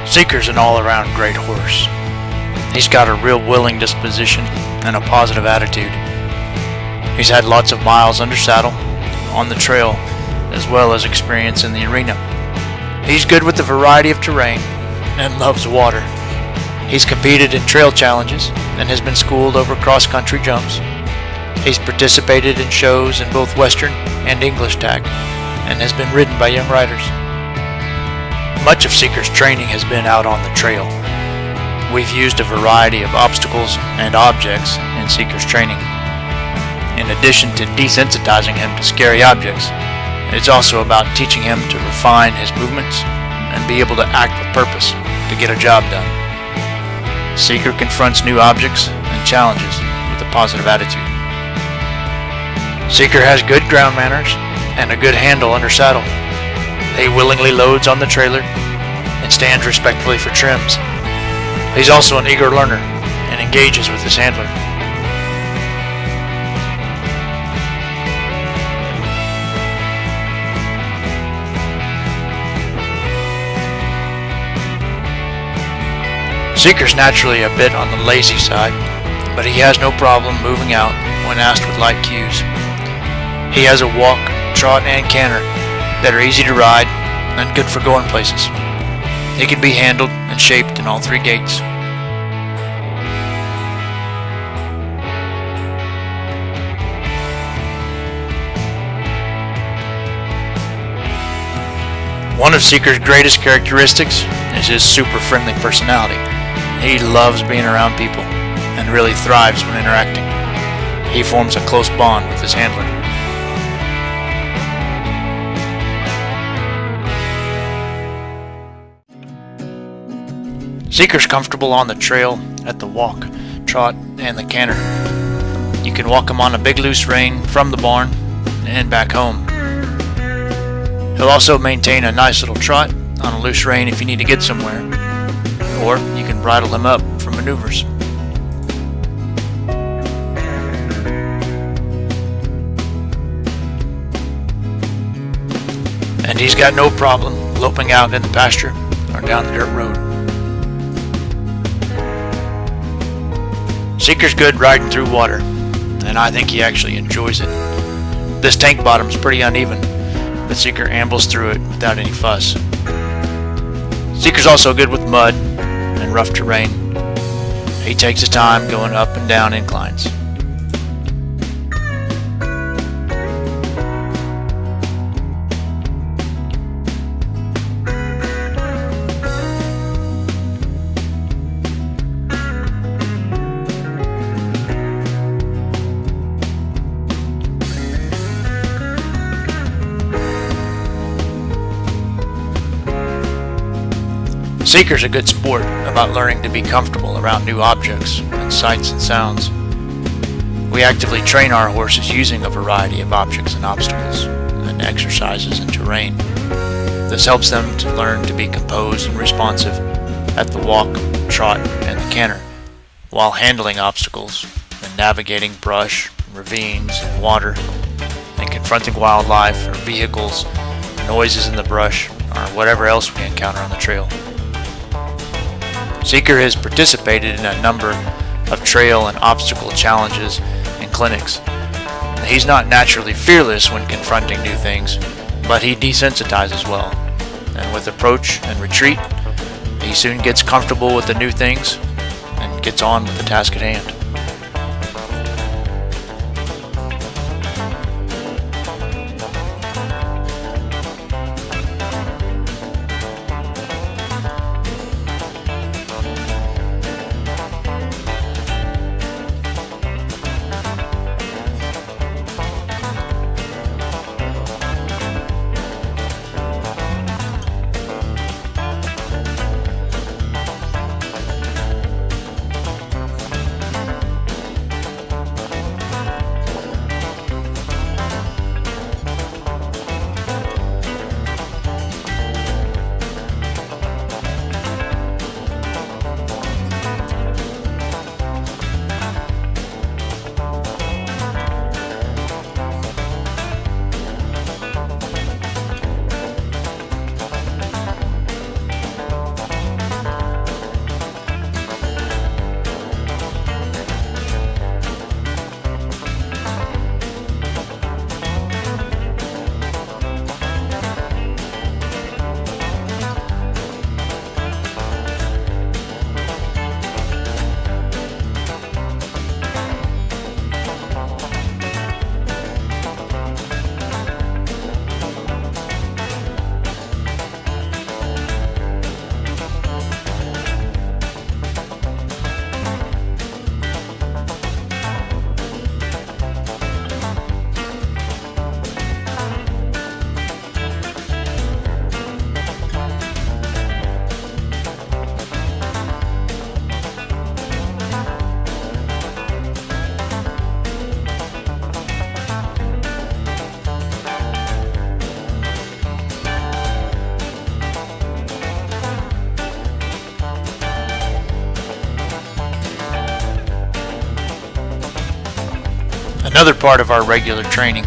Seeker's an all-around great horse. He's got a real willing disposition and a positive attitude. He's had lots of miles under saddle, on the trail, as well as experience in the arena. He's good with the variety of terrain and loves water. He's competed in trail challenges and has been schooled over cross-country jumps. He's participated in shows in both Western and English tack and has been ridden by young riders. Much of Seeker's training has been out on the trail. We've used a variety of obstacles and objects in Seeker's training. In addition to desensitizing him to scary objects, it's also about teaching him to refine his movements and be able to act with purpose to get a job done. Seeker confronts new objects and challenges with a positive attitude. Seeker has good ground manners and a good handle under saddle. He willingly loads on the trailer and stands respectfully for trims. He's also an eager learner and engages with his handler. Seeker's naturally a bit on the lazy side, but he has no problem moving out when asked with light cues. He has a walk, trot, and canter that are easy to ride and good for going places. He can be handled and shaped in all three gaits. One of Seeker's greatest characteristics is his super friendly personality. He loves being around people and really thrives when interacting. He forms a close bond with his handler. Seeker's comfortable on the trail, at the walk, trot, and the canter. You can walk him on a big loose rein from the barn and back home. He'll also maintain a nice little trot on a loose rein if you need to get somewhere, or you can bridle him up for maneuvers. And he's got no problem loping out in the pasture or down the dirt road. Seeker's good riding through water, and I think he actually enjoys it. This tank bottom's pretty uneven, but Seeker ambles through it without any fuss. Seeker's also good with mud and rough terrain. He takes his time going up and down inclines. Seeker's a good sport about learning to be comfortable around new objects and sights and sounds. We actively train our horses using a variety of objects and obstacles and exercises and terrain. This helps them to learn to be composed and responsive at the walk, trot, and the canter, while handling obstacles and navigating brush, ravines, and water, and confronting wildlife or vehicles, noises in the brush, or whatever else we encounter on the trail. Seeker has participated in a number of trail and obstacle challenges and clinics. He's not naturally fearless when confronting new things, but he desensitizes well. And with approach and retreat, he soon gets comfortable with the new things and gets on with the task at hand. Another part of our regular training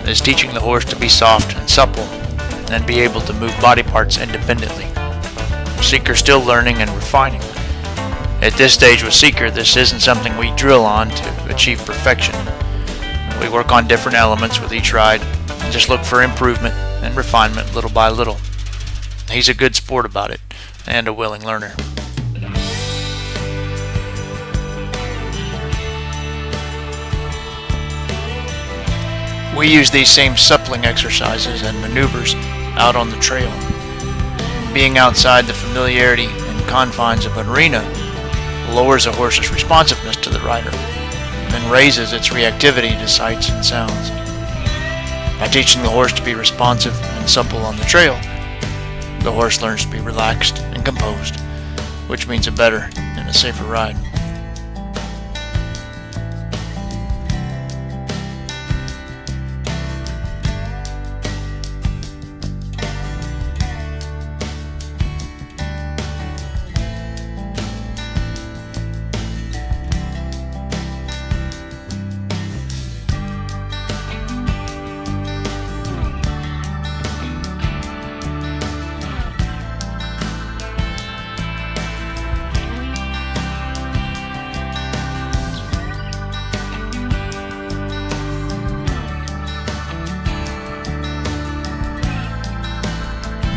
is teaching the horse to be soft and supple and be able to move body parts independently. Seeker's still learning and refining. At this stage with Seeker, this isn't something we drill on to achieve perfection. We work on different elements with each ride and just look for improvement and refinement little by little. He's a good sport about it and a willing learner. We use these same suppling exercises and maneuvers out on the trail. Being outside the familiarity and confines of an arena lowers a horse's responsiveness to the rider and raises its reactivity to sights and sounds. By teaching the horse to be responsive and supple on the trail, the horse learns to be relaxed and composed, which means a better and a safer ride.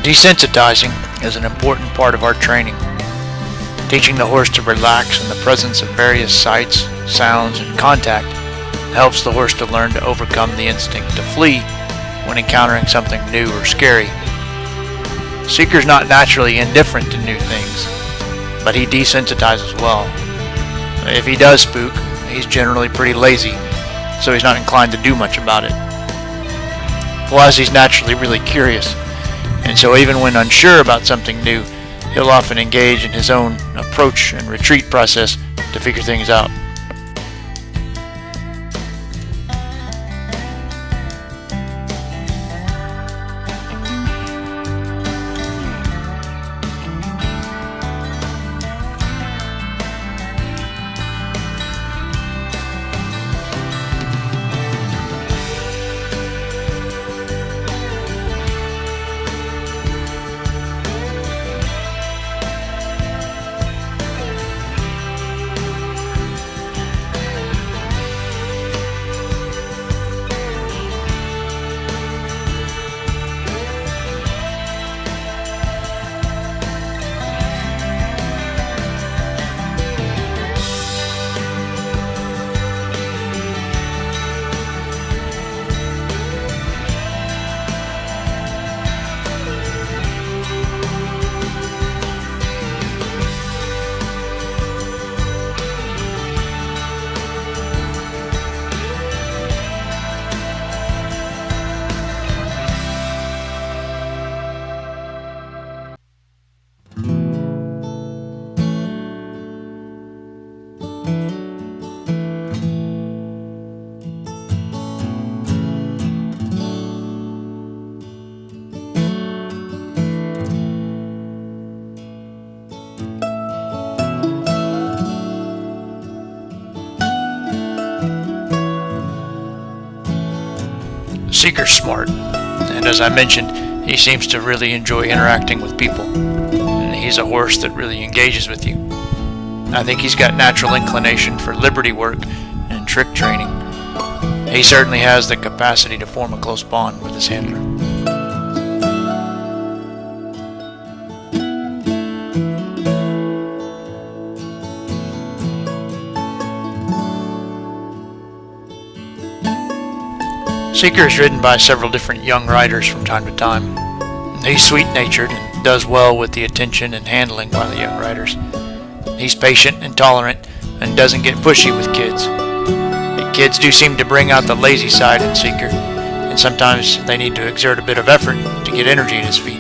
Desensitizing is an important part of our training. Teaching the horse to relax in the presence of various sights, sounds, and contact helps the horse to learn to overcome the instinct to flee when encountering something new or scary. Seeker's not naturally indifferent to new things, but he desensitizes well. If he does spook, he's generally pretty lazy, so he's not inclined to do much about it. Plus, he's naturally really curious, and so even when unsure about something new, he'll often engage in his own approach and retreat process to figure things out. Seeker's smart, and as I mentioned, he seems to really enjoy interacting with people. And he's a horse that really engages with you. I think he's got natural inclination for liberty work and trick training. He certainly has the capacity to form a close bond with his handler. Seeker is ridden by several different young riders from time to time. He's sweet-natured and does well with the attention and handling by the young riders. He's patient and tolerant and doesn't get pushy with kids. The kids do seem to bring out the lazy side in Seeker, and sometimes they need to exert a bit of effort to get energy in his feet.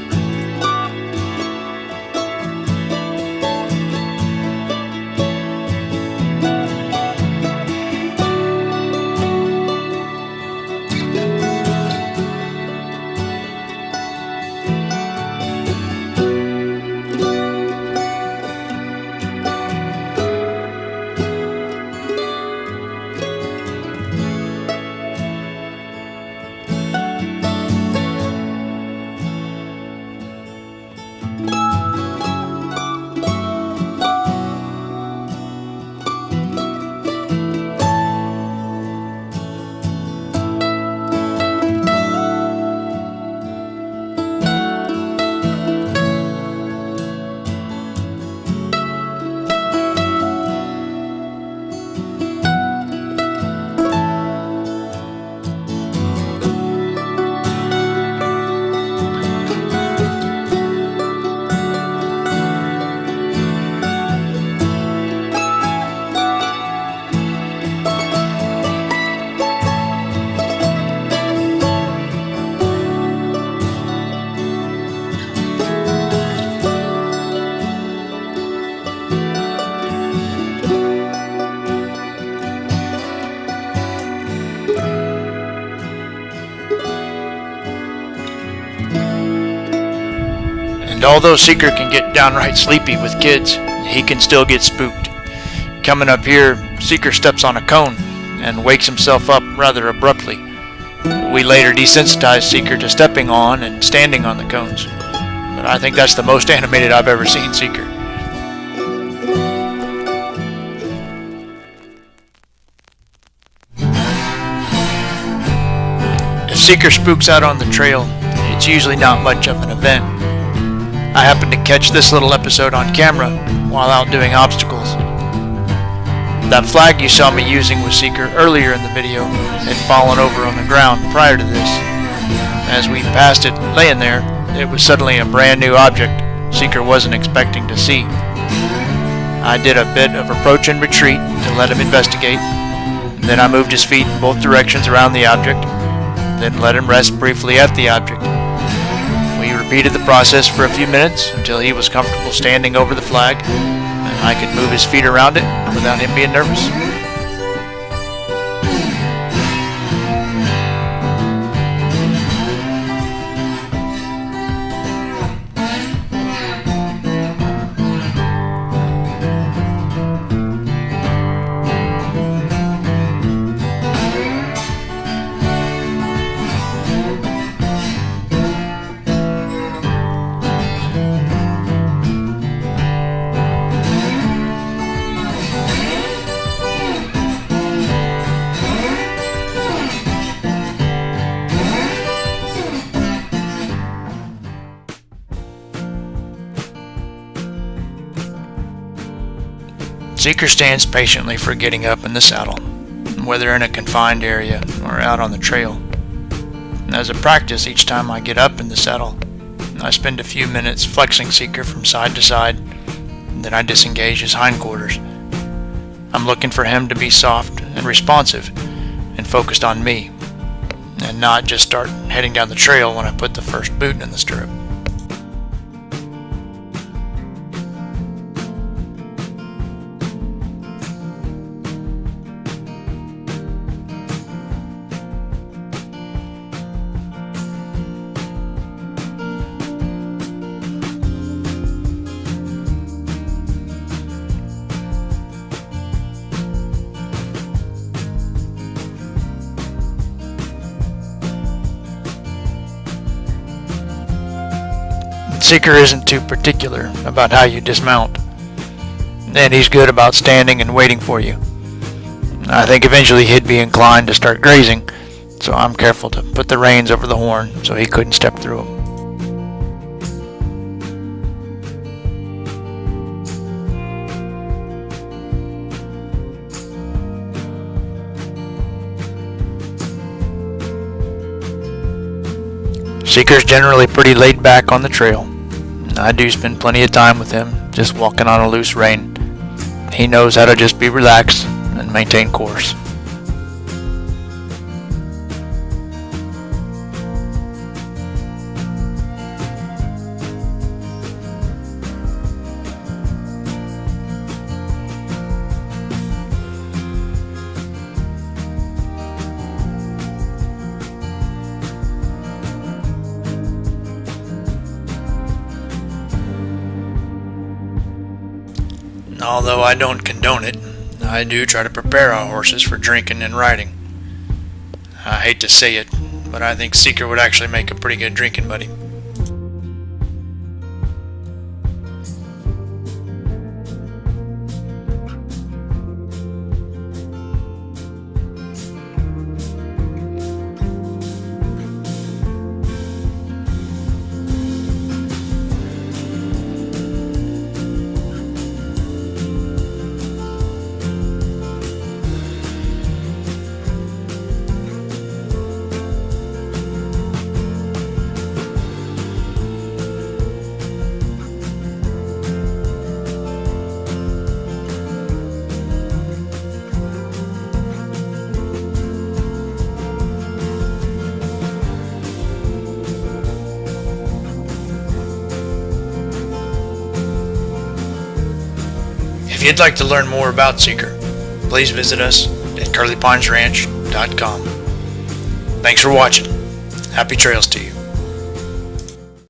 And although Seeker can get downright sleepy with kids, he can still get spooked. Coming up here, Seeker steps on a cone and wakes himself up rather abruptly. We later desensitized Seeker to stepping on and standing on the cones, but I think that's the most animated I've ever seen Seeker. If Seeker spooks out on the trail, it's usually not much of an event. I happened to catch this little episode on camera while out doing obstacles. That flag you saw me using with Seeker earlier in the video had fallen over on the ground prior to this. As we passed it laying there, it was suddenly a brand new object Seeker wasn't expecting to see. I did a bit of approach and retreat to let him investigate. Then I moved his feet in both directions around the object, then let him rest briefly at the object. We repeated the process for a few minutes until he was comfortable standing over the flag, and I could move his feet around it without him being nervous. Seeker stands patiently for getting up in the saddle, whether in a confined area or out on the trail. As a practice, each time I get up in the saddle, I spend a few minutes flexing Seeker from side to side, then I disengage his hindquarters. I'm looking for him to be soft and responsive and focused on me, and not just start heading down the trail when I put the first boot in the stirrup. Seeker isn't too particular about how you dismount, and he's good about standing and waiting for you. I think eventually he'd be inclined to start grazing, so I'm careful to put the reins over the horn so he couldn't step through them. Seeker's generally pretty laid back on the trail. I do spend plenty of time with him, just walking on a loose rein. He knows how to just be relaxed and maintain course. Although I don't condone it, I do try to prepare our horses for drinking and riding. I hate to say it, but I think Seeker would actually make a pretty good drinking buddy. If you'd like to learn more about Seeker, please visit us at curlypinesranch.com. Thanks for watching. Happy trails to you.